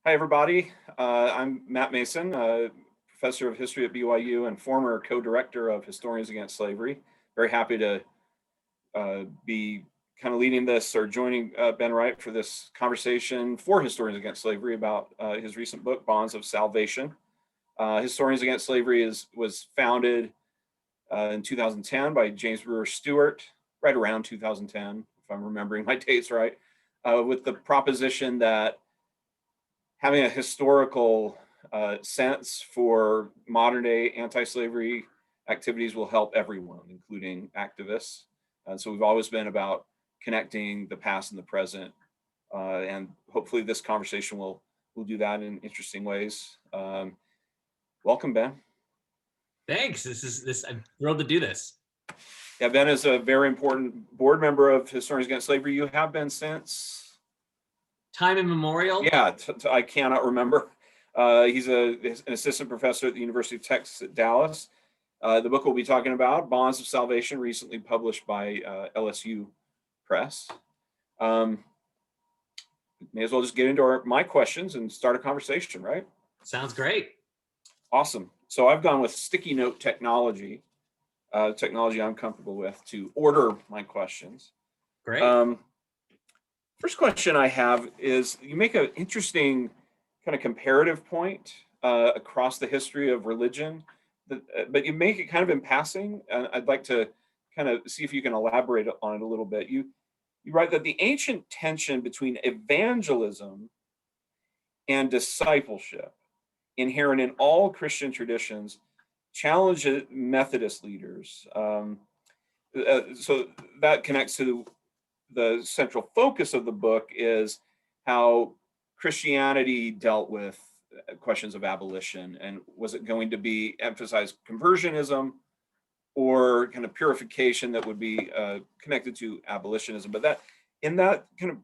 Hi, everybody. I'm Matt Mason, professor of history at BYU and former co-director of Historians Against Slavery. Very happy to be kind of leading this or joining Ben Wright for this conversation for Historians Against Slavery about his recent book, Bonds of Salvation. Historians Against Slavery was founded in 2010 by James Brewer Stewart, right around 2010, if I'm remembering my dates right, with the proposition that having a historical sense for modern day anti-slavery activities will help everyone, including activists. And so we've always been about connecting the past and the present. And hopefully this conversation will do that in interesting ways. Welcome, Ben. Thanks. I'm thrilled to do this. Yeah, Ben is a very important board member of Historians Against Slavery. You have been since time immemorial? Yeah, I cannot remember. He's an assistant professor at the University of Texas at Dallas. The book we'll be talking about, Bonds of Salvation, recently published by LSU Press. May as well just get into my questions and start a conversation, right? Sounds great. Awesome. So I've gone with sticky note technology, technology I'm comfortable with, to order my questions. Great. First question I have is, you make an interesting kind of comparative point across the history of religion, but you make it kind of in passing. And I'd like to kind of see if you can elaborate on it a little bit. You write that the ancient tension between evangelism and discipleship, inherent in all Christian traditions, challenges Methodist leaders. So that connects to the central focus of the book is how Christianity dealt with questions of abolition, and was it going to be emphasize conversionism or kind of purification that would be connected to abolitionism. But that in that kind of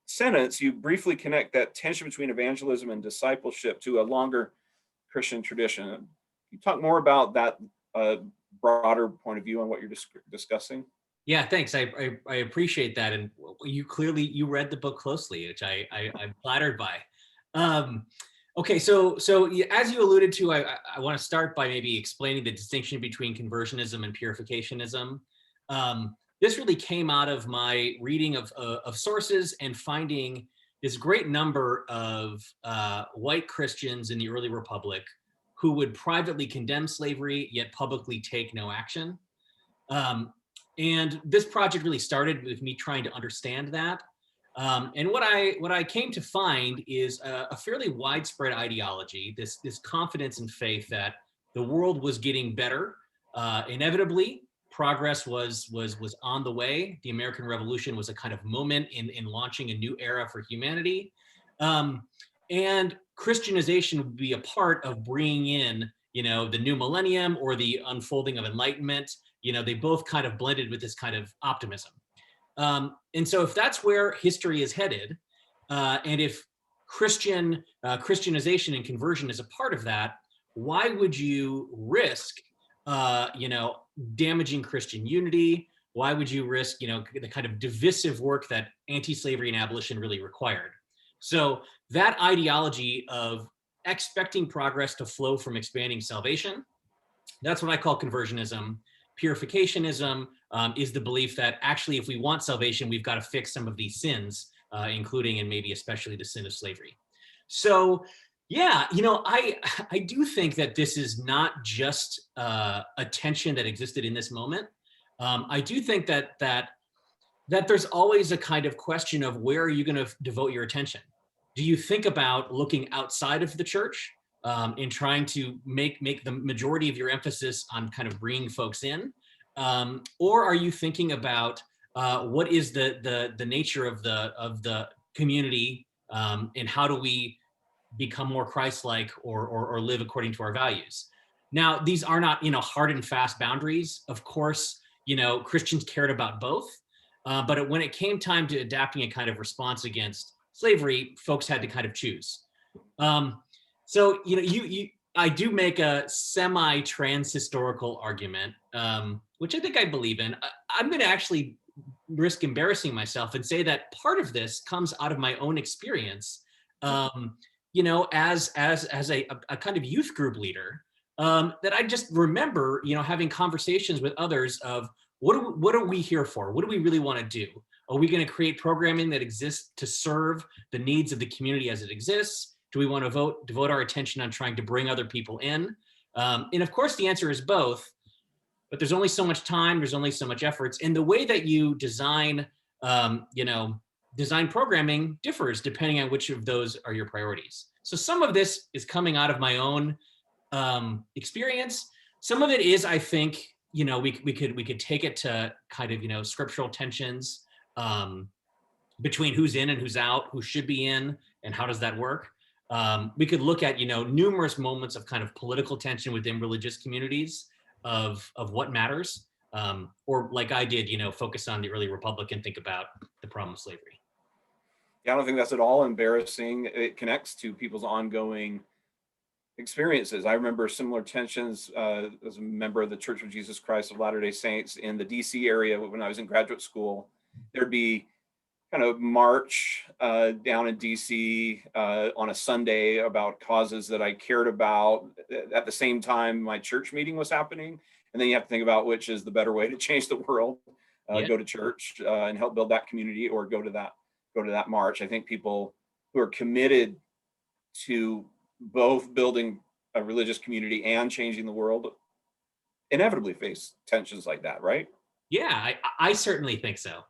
sentence, you briefly connect that tension between evangelism and discipleship to a longer Christian tradition. Can you talk more about that broader point of view on what you're discussing? Yeah, thanks. I appreciate that, and you read the book closely, which I'm flattered by. Okay, so as you alluded to, I want to start by maybe explaining the distinction between conversionism and purificationism. This really came out of my reading of sources and finding this great number of white Christians in the early republic who would privately condemn slavery yet publicly take no action. And this project really started with me trying to understand that. And what I came to find is a fairly widespread ideology, this confidence and faith that the world was getting better. Inevitably, progress was on the way. The American Revolution was a kind of moment in launching a new era for humanity. And Christianization would be a part of bringing in, the new millennium or the unfolding of enlightenment. They both kind of blended with this kind of optimism. And so if that's where history is headed, and if Christianization and conversion is a part of that, why would you risk, damaging Christian unity? Why would you risk, the kind of divisive work that anti-slavery and abolition really required? So that ideology of expecting progress to flow from expanding salvation, that's what I call conversionism. Purificationism is the belief that actually, if we want salvation, we've got to fix some of these sins, including and maybe especially the sin of slavery. So, yeah, I do think that this is not just a tension that existed in this moment. I do think that there's always a kind of question of where are you going to devote your attention? Do you think about looking outside of the church? In trying to make the majority of your emphasis on kind of bringing folks in, or are you thinking about what is the nature of the community, and how do we become more Christ-like or live according to our values? Now, these are not hard and fast boundaries. Of course, Christians cared about both, but when it came time to adapting a kind of response against slavery, folks had to kind of choose. So, I do make a semi-trans historical argument, which I think I believe in. I'm going to actually risk embarrassing myself and say that part of this comes out of my own experience as a kind of youth group leader, that I just remember, having conversations with others of what are we here for? What do we really want to do? Are we going to create programming that exists to serve the needs of the community as it exists? Do we want to devote our attention on trying to bring other people in? And of course, the answer is both. But there's only so much time. There's only so much efforts, and the way that you design, um, you know, design programming differs depending on which of those are your priorities. So some of this is coming out of my own experience. Some of it is, I think, we could take it to kind of scriptural tensions between who's in and who's out, who should be in, and how does that work. We could look at numerous moments of kind of political tension within religious communities of what matters, or like I did, focus on the early republic and think about the problem of slavery. Yeah, I don't think that's at all embarrassing. It connects to people's ongoing experiences. I remember similar tensions as a member of the Church of Jesus Christ of Latter-day Saints in the DC area when I was in graduate school. There'd be kind of march down in DC on a Sunday about causes that I cared about. At the same time, my church meeting was happening. And then you have to think about which is the better way to change the world. Yeah. Go to church and help build that community, or go to that march. I think people who are committed to both building a religious community and changing the world inevitably face tensions like that, right? Yeah, I certainly think so.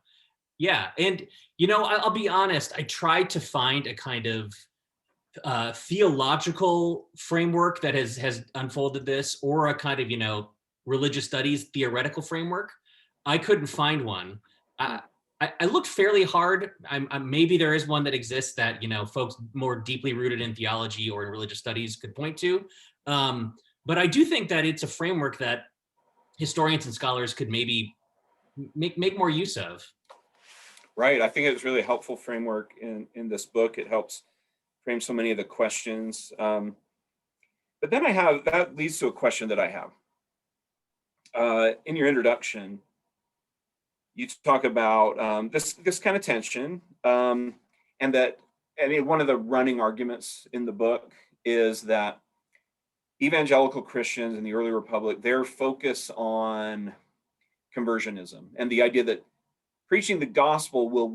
Yeah, and I'll be honest. I tried to find a kind of theological framework that has unfolded this, or a kind of religious studies theoretical framework. I couldn't find one. I looked fairly hard. Maybe there is one that exists that folks more deeply rooted in theology or in religious studies could point to. But I do think that it's a framework that historians and scholars could maybe make more use of. Right. I think it was really a helpful framework in this book. It helps frame so many of the questions. But then that leads to a question that I have. In your introduction, you talk about this kind of tension, and that, I mean, one of the running arguments in the book is that evangelical Christians in the early republic, their focus on conversionism and the idea that preaching the gospel will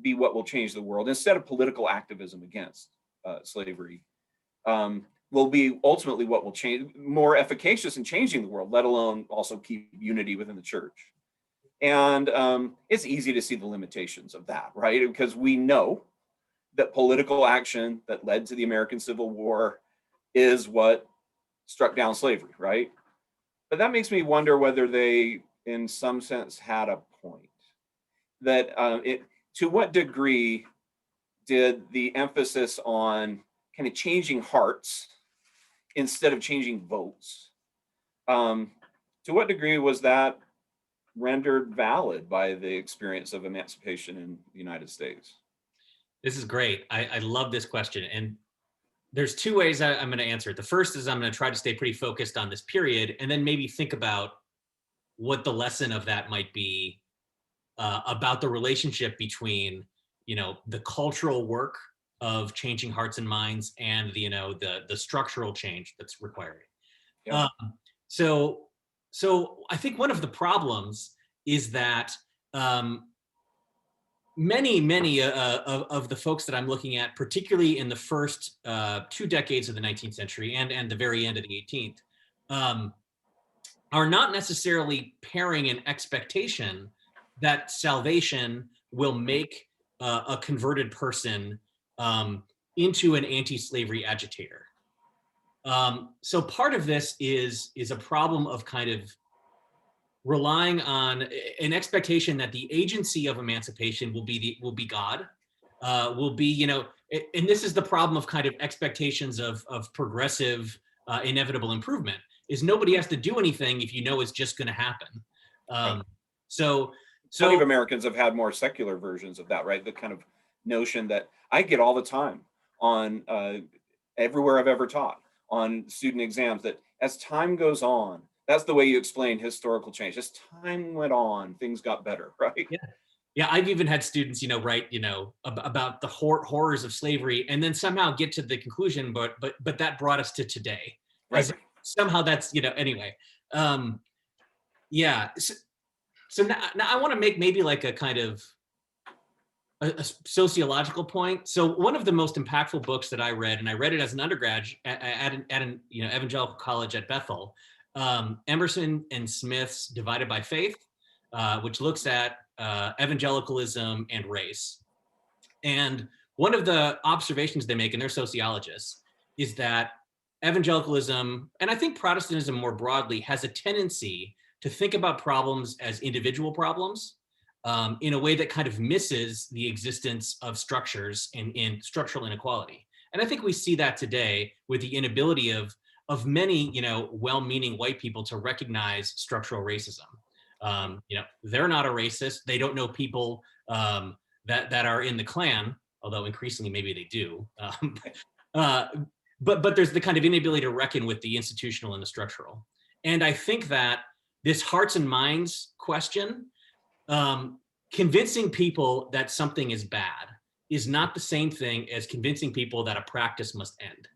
be what will change the world, instead of political activism against slavery, will be ultimately what will change, more efficacious in changing the world, let alone also keep unity within the church. And it's easy to see the limitations of that, right? Because we know that political action that led to the American Civil War is what struck down slavery, right? But that makes me wonder whether they, in some sense, had a point. That to what degree did the emphasis on kind of changing hearts instead of changing votes, to what degree was that rendered valid by the experience of emancipation in the United States? This is great. I love this question. And there's two ways I'm going to answer it. The first is I'm going to try to stay pretty focused on this period, and then maybe think about what the lesson of that might be about the relationship between, the cultural work of changing hearts and minds and the structural change that's required. Yeah. So I think one of the problems is that many of the folks that I'm looking at, particularly in the first 2 decades of the 19th century and the very end of the 18th, are not necessarily pairing an expectation that salvation will make a converted person into an anti-slavery agitator. So part of this is a problem of kind of relying on an expectation that the agency of emancipation will be God, will be, and this is the problem of kind of expectations of progressive inevitable improvement, is nobody has to do anything if it's just going to happen. Right. So Plenty of Americans have had more secular versions of that, right? The kind of notion that I get all the time on everywhere I've ever taught on student exams, that as time goes on, that's the way you explain historical change. As time went on, things got better, right? Yeah. Yeah, I've even had students, write, about the horrors of slavery, and then somehow get to the conclusion, but that brought us to today, Right, as right. somehow that's, anyway. Um, yeah. So now I want to make maybe like a kind of a sociological point. So one of the most impactful books that I read, and I read it as an undergrad at an evangelical college at Bethel, Emerson and Smith's Divided by Faith, which looks at evangelicalism and race. And one of the observations they make, and they're sociologists, is that evangelicalism, and I think Protestantism more broadly, has a tendency to think about problems as individual problems, in a way that kind of misses the existence of structures in structural inequality. And I think we see that today with the inability of many, well-meaning white people to recognize structural racism. They're not a racist. They don't know people that are in the Klan, although increasingly maybe they do. Uh, but there's the kind of inability to reckon with the institutional and the structural. And I think that this hearts and minds question, convincing people that something is bad, is not the same thing as convincing people that a practice must end.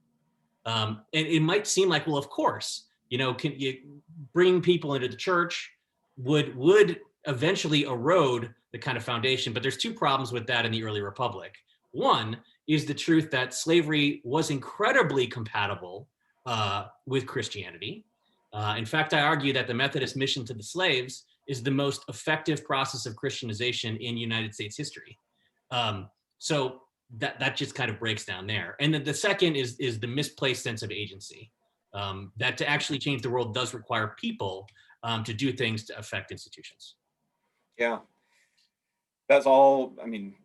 And it might seem like, well, of course, can you bring people into the church would eventually erode the kind of foundation. But there's two problems with that in the early republic. One is the truth that slavery was incredibly compatible with Christianity. In fact, I argue that the Methodist mission to the slaves is the most effective process of Christianization in United States history. So that just kind of breaks down there. And then the second is the misplaced sense of agency. That to actually change the world does require people to do things to affect institutions. Yeah, that's all. I mean,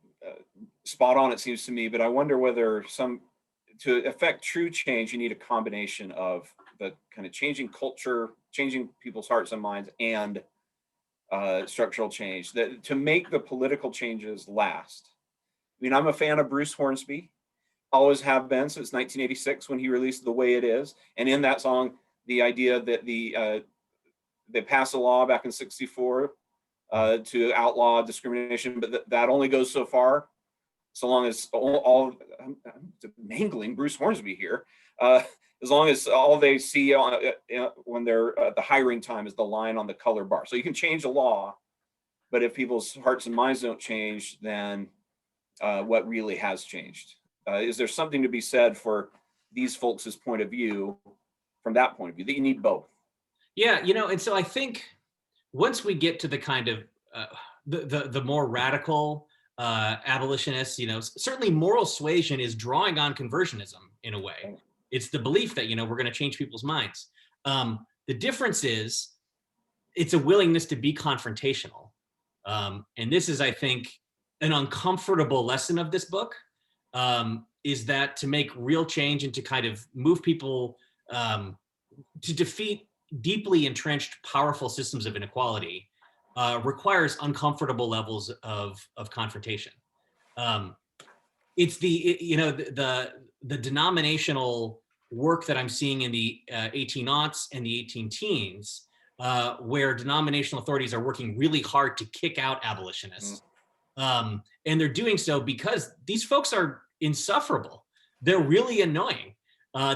spot on, it seems to me. But I wonder whether to affect true change, you need a combination of the kind of changing culture, changing people's hearts and minds, and structural change that to make the political changes last. I mean, I'm a fan of Bruce Hornsby, always have been since 1986 when he released The Way It Is. And in that song, the idea that they passed a law back in '64 to outlaw discrimination, but that only goes so far, so long as I'm mangling Bruce Hornsby here. As long as all they see when they're at the hiring time is the line on the color bar. So you can change the law, but if people's hearts and minds don't change, then what really has changed? Is there something to be said for these folks' point of view, from that point of view, that you need both? Yeah, and so I think once we get to the kind of the more radical abolitionists, certainly moral suasion is drawing on conversionism in a way. It's the belief that we're going to change people's minds. The difference is it's a willingness to be confrontational, and this is, I think, an uncomfortable lesson of this book. Is that to make real change and to kind of move people to defeat deeply entrenched, powerful systems of inequality requires uncomfortable levels of confrontation. It's the denominational work that I'm seeing in the 1800s and the 18 teens, where denominational authorities are working really hard to kick out abolitionists. And they're doing so because these folks are insufferable. They're really annoying.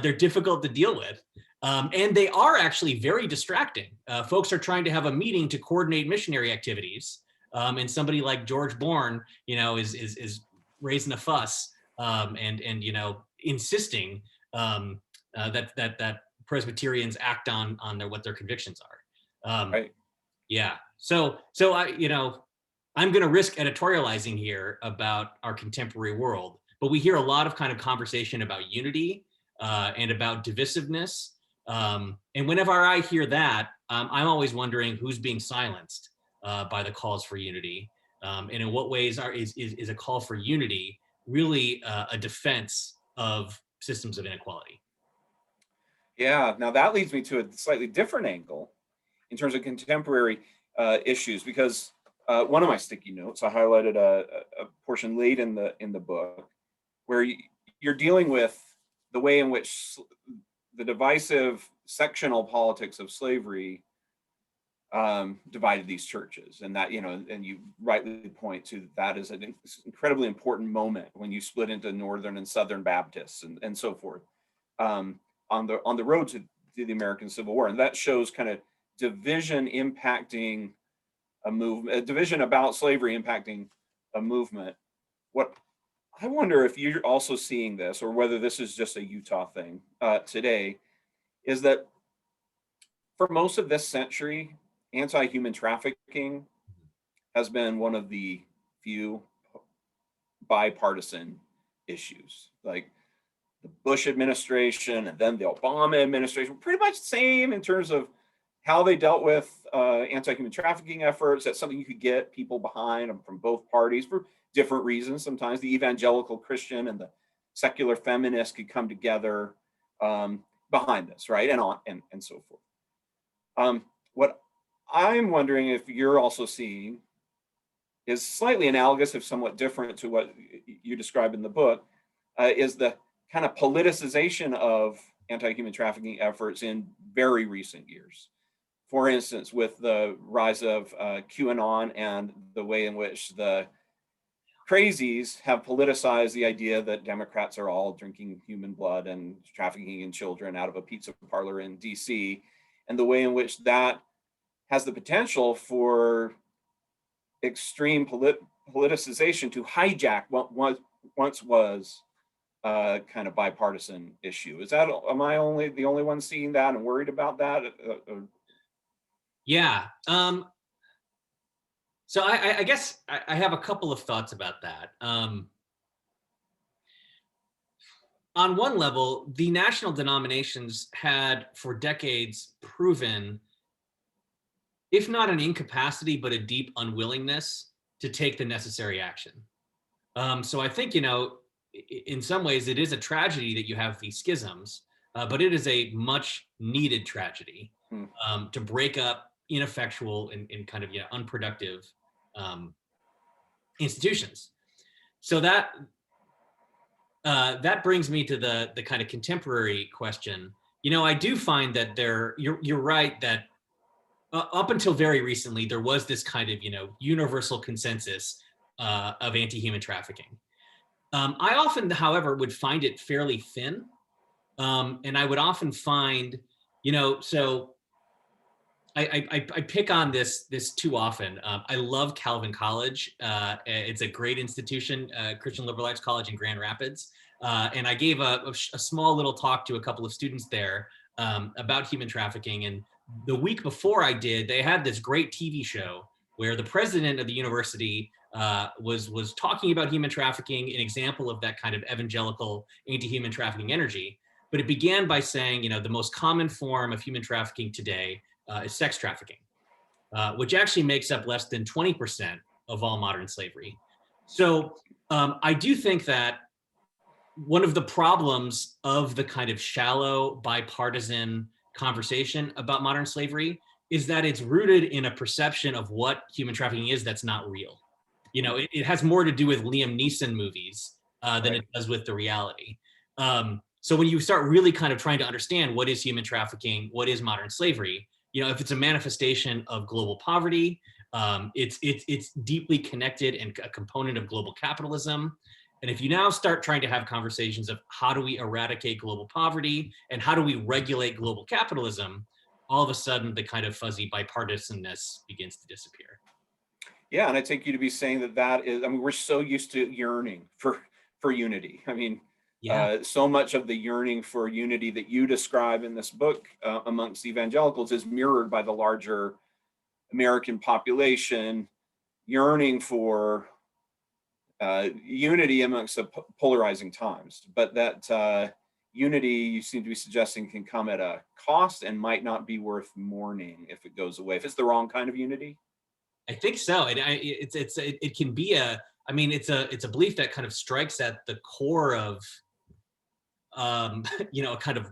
They're difficult to deal with. And they are actually very distracting. Folks are trying to have a meeting to coordinate missionary activities. And somebody like George Bourne, is raising a fuss and insisting that Presbyterians act on what their convictions are. Right. Yeah. So I'm going to risk editorializing here about our contemporary world, but we hear a lot of kind of conversation about unity and about divisiveness. And whenever I hear that, I'm always wondering who's being silenced by the calls for unity, and in what ways is a call for unity really a defense of systems of inequality? Yeah. Now that leads me to a slightly different angle in terms of contemporary issues, because one of my sticky notes, I highlighted a portion late in the book where you're dealing with the way in which the divisive sectional politics of slavery divided these churches, and that, and you rightly point to that as an incredibly important moment when you split into Northern and Southern Baptists and so forth, on the road to the American Civil War, and that shows kind of division impacting a movement, a division about slavery impacting a movement. What I wonder if you're also seeing this, or whether this is just a Utah thing today, is that for most of this century, anti-human trafficking has been one of the few bipartisan issues. Like the Bush administration and then the Obama administration, pretty much the same in terms of how they dealt with anti-human trafficking efforts. That's something you could get people behind from both parties for different reasons. Sometimes the evangelical Christian and the secular feminist could come together behind this, right? And so forth. What I'm wondering if you're also seeing is slightly analogous, if somewhat different to what you describe in the book, is the kind of politicization of anti-human trafficking efforts in very recent years. For instance, with the rise of QAnon and the way in which the crazies have politicized the idea that Democrats are all drinking human blood and trafficking in children out of a pizza parlor in DC, and the way in which that has the potential for extreme politicization to hijack what once was a kind of bipartisan issue. Am I the only one seeing that and worried about that? Yeah. So I guess I have a couple of thoughts about that. On one level, the national denominations had for decades proven, if not an incapacity, but a deep unwillingness to take the necessary action. So I think, in some ways it is a tragedy that you have these schisms, but it is a much needed tragedy to break up ineffectual and kind of unproductive institutions. So that brings me to the kind of contemporary question. I do find that you're right that up until very recently, there was this kind of, universal consensus of anti-human trafficking. I often, however, would find it fairly thin. And I would often find, so I pick on this too often. I love Calvin College. It's a great institution, Christian Liberal Arts College in Grand Rapids. And I gave a small little talk to a couple of students there about human trafficking. And the week before I did, they had this great TV show where the president of the university was talking about human trafficking, an example of that kind of evangelical anti-human trafficking energy. But it began by saying, the most common form of human trafficking today is sex trafficking, which actually makes up less than 20% of all modern slavery. So I do think that one of the problems of the kind of shallow bipartisan conversation about modern slavery is that it's rooted in a perception of what human trafficking is that's not real. It has more to do with Liam Neeson movies than it does with the reality. So when you start really kind of trying to understand what is human trafficking, what is modern slavery, if it's a manifestation of global poverty, it's deeply connected and a component of global capitalism. And if you now start trying to have conversations of how do we eradicate global poverty and how do we regulate global capitalism, all of a sudden the kind of fuzzy bipartisanness begins to disappear. Yeah, and I take you to be saying that is, we're so used to yearning for unity. So much of the yearning for unity that you describe in this book amongst evangelicals is mirrored by the larger American population yearning for unity amongst the polarizing times. But that unity, you seem to be suggesting, can come at a cost and might not be worth mourning if it goes away, if it's the wrong kind of unity. I think so. It can be it's a belief that kind of strikes at the core of a kind of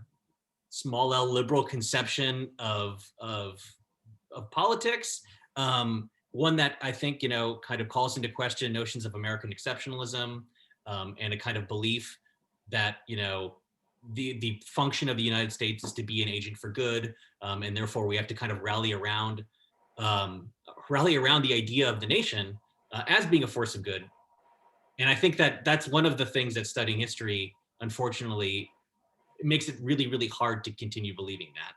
small L liberal conception of politics. One that I think, kind of calls into question notions of American exceptionalism, and a kind of belief that, the function of the United States is to be an agent for good. And therefore we have to kind of rally around um, rally around the idea of the nation as being a force of good. And I think that that's one of the things that studying history, unfortunately, it makes it really, really hard to continue believing that.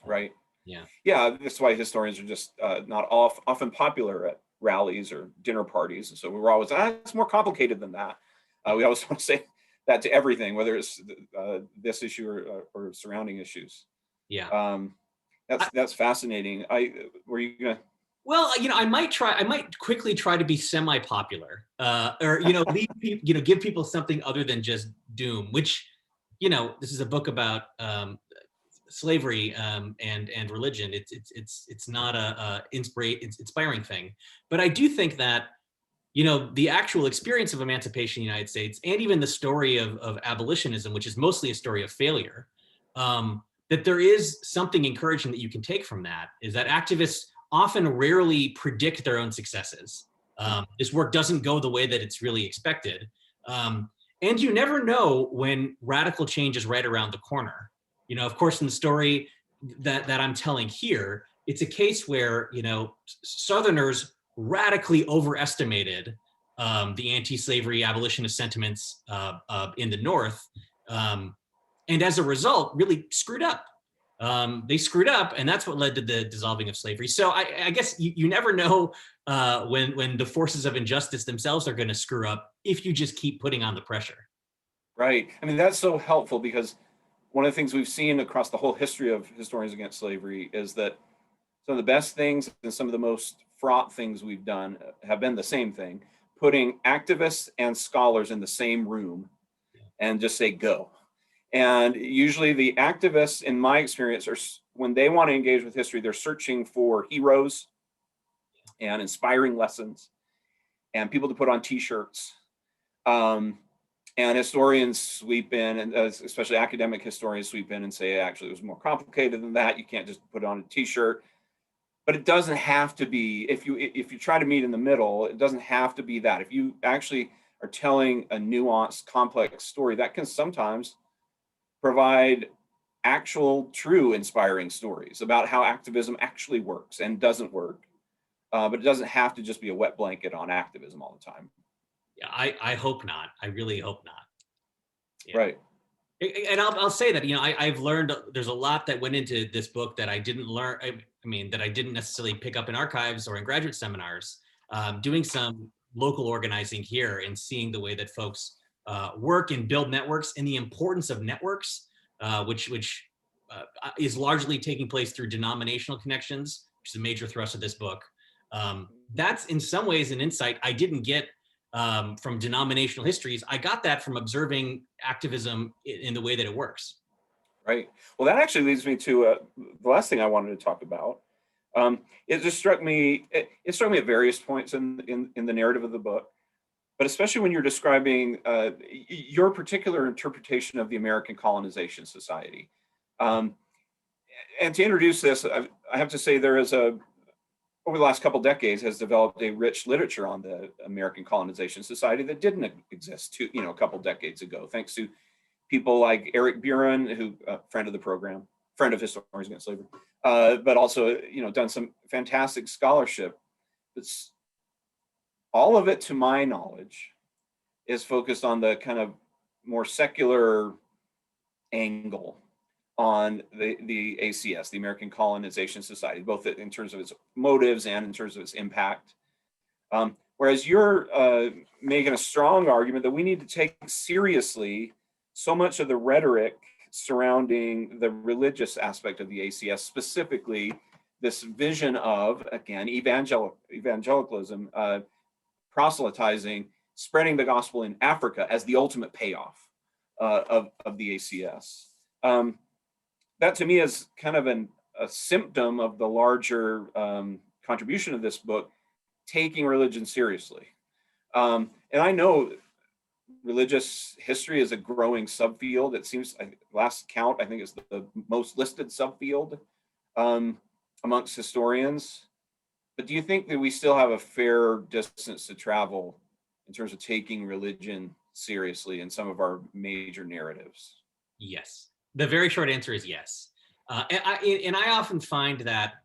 Right. Yeah. Yeah, that's why historians are just not often popular at rallies or dinner parties. And so we were always, it's more complicated than that. We always want to say that to everything, whether it's this issue or surrounding issues. Yeah. Um, I, that's fascinating. Were you gonna? well, I might quickly try to be semi-popular, or, leave people, give people something other than just doom, which, this is a book about slavery and religion. It's not it's inspiring thing, but I do think that the actual experience of emancipation in the United States, and even the story of abolitionism, which is mostly a story of failure, that there is something encouraging that you can take from that. Is that activists often rarely predict their own successes. This work doesn't go the way that it's really expected. And you never know when radical change is right around the corner. Of course, in the story that I'm telling here, it's a case where, Southerners radically overestimated the anti-slavery abolitionist sentiments in the North, and as a result, really screwed up. They screwed up, and that's what led to the dissolving of slavery. So I guess you never know when the forces of injustice themselves are going to screw up if you just keep putting on the pressure. Right. I mean, that's so helpful because one of the things we've seen across the whole history of historians against slavery is that some of the best things and some of the most fraught things we've done have been the same thing, putting activists and scholars in the same room and just say go. And usually the activists, in my experience, are when they want to engage with history, they're searching for heroes and inspiring lessons and people to put on t-shirts. Um, and historians sweep in, and especially academic historians sweep in and say, actually, it was more complicated than that. You can't just put it on a t-shirt. But it doesn't have to be. If you try to meet in the middle, it doesn't have to be that. If you actually are telling a nuanced, complex story, that can sometimes provide actual, true, inspiring stories about how activism actually works and doesn't work. But it doesn't have to just be a wet blanket on activism all the time. Yeah, I hope not. I really hope not. Yeah. Right. And I'll say that, I've learned there's a lot that went into this book that I didn't learn. I mean, that I didn't necessarily pick up in archives or in graduate seminars. Doing some local organizing here and seeing the way that folks work and build networks, and the importance of networks, which is largely taking place through denominational connections, which is a major thrust of this book. That's in some ways an insight I didn't get from denominational histories. I got that from observing activism in the way that it works. Right. Well, that actually leads me to the last thing I wanted to talk about. It just struck me. It struck me at various points in the narrative of the book, but especially when you're describing your particular interpretation of the American Colonization Society. Um, and to introduce this, I have to say there is over the last couple decades has developed a rich literature on the American Colonization Society that didn't exist a couple decades ago, thanks to people like Eric Buren, who friend of the program, friend of Historians Against Slavery, but also done some fantastic scholarship. It's all of it, to my knowledge, is focused on the kind of more secular angle on the ACS, the American Colonization Society, both in terms of its motives and in terms of its impact. Whereas you're making a strong argument that we need to take seriously so much of the rhetoric surrounding the religious aspect of the ACS, specifically this vision of, again, evangelicalism, proselytizing, spreading the gospel in Africa as the ultimate payoff of the ACS. That to me is kind of a symptom of the larger contribution of this book, taking religion seriously. And I know religious history is a growing subfield. It seems, last count, I think it's the most listed subfield amongst historians. But do you think that we still have a fair distance to travel in terms of taking religion seriously in some of our major narratives? Yes. The very short answer is yes. And I often find that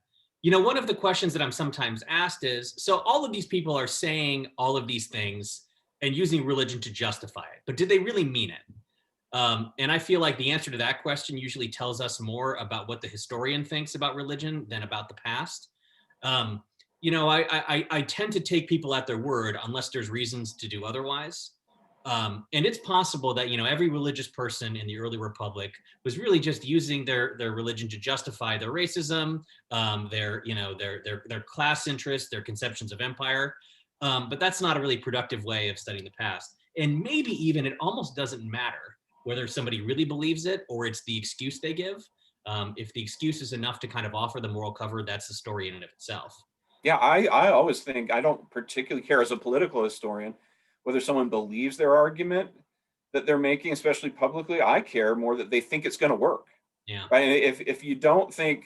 One of the questions that I'm sometimes asked is, so all of these people are saying all of these things and using religion to justify it, but did they really mean it? And I feel like the answer to that question usually tells us more about what the historian thinks about religion than about the past. Um, I tend to take people at their word unless there's reasons to do otherwise. And it's possible that every religious person in the early republic was really just using their religion to justify their racism, their class interests, their conceptions of empire. But that's not a really productive way of studying the past. And maybe even it almost doesn't matter whether somebody really believes it or it's the excuse they give. If the excuse is enough to kind of offer the moral cover, that's the story in and of itself. Yeah, I always think I don't particularly care as a political historian whether someone believes their argument that they're making, especially publicly. I care more that they think it's going to work, Yeah. right? And if you don't think,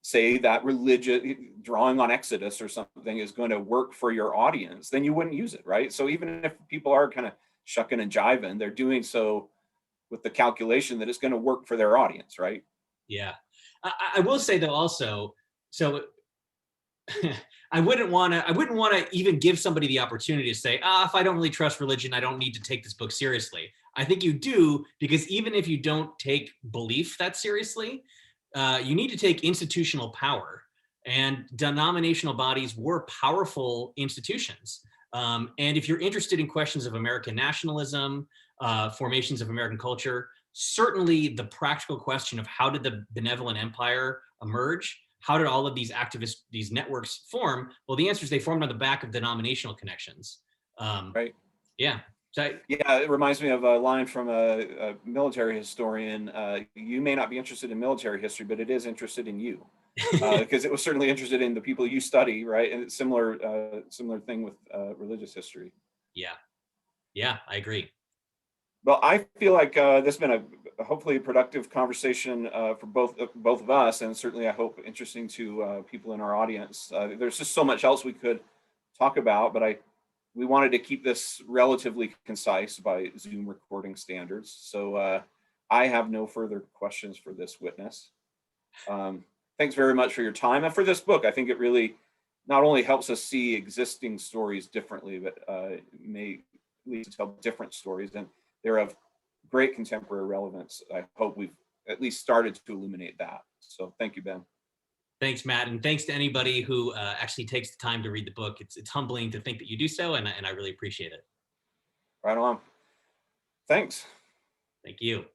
say, that religion drawing on Exodus or something is going to work for your audience, then you wouldn't use it, right? So even if people are kind of shucking and jiving, they're doing so with the calculation that it's going to work for their audience, right? Yeah. I will say though also, so I wouldn't want to even give somebody the opportunity to say, if I don't really trust religion, I don't need to take this book seriously. I think you do, because even if you don't take belief that seriously, you need to take institutional power. And denominational bodies were powerful institutions. And if you're interested in questions of American nationalism, formations of American culture, certainly the practical question of how did the benevolent empire emerge? How did all of these activists, these networks form? Well, the answer is they formed on the back of denominational connections. Um, Right. yeah. So Yeah, it reminds me of a line from a military historian. You may not be interested in military history, but it is interested in you, because it was certainly interested in the people you study, right? And it's similar thing with religious history. yeah, yeah, I agree. Well, I feel like this has been a hopefully a productive conversation for both of us, and certainly I hope interesting to people in our audience. There's just so much else we could talk about, but we wanted to keep this relatively concise by Zoom recording standards. So I have no further questions for this witness. Thanks very much for your time and for this book. I think it really not only helps us see existing stories differently, but may lead to tell different stories, and they're of great contemporary relevance. I hope we've at least started to illuminate that. So thank you, Ben. Thanks, Matt, and thanks to anybody who actually takes the time to read the book. It's humbling to think that you do so, and I really appreciate it. Right on. Thanks. Thank you.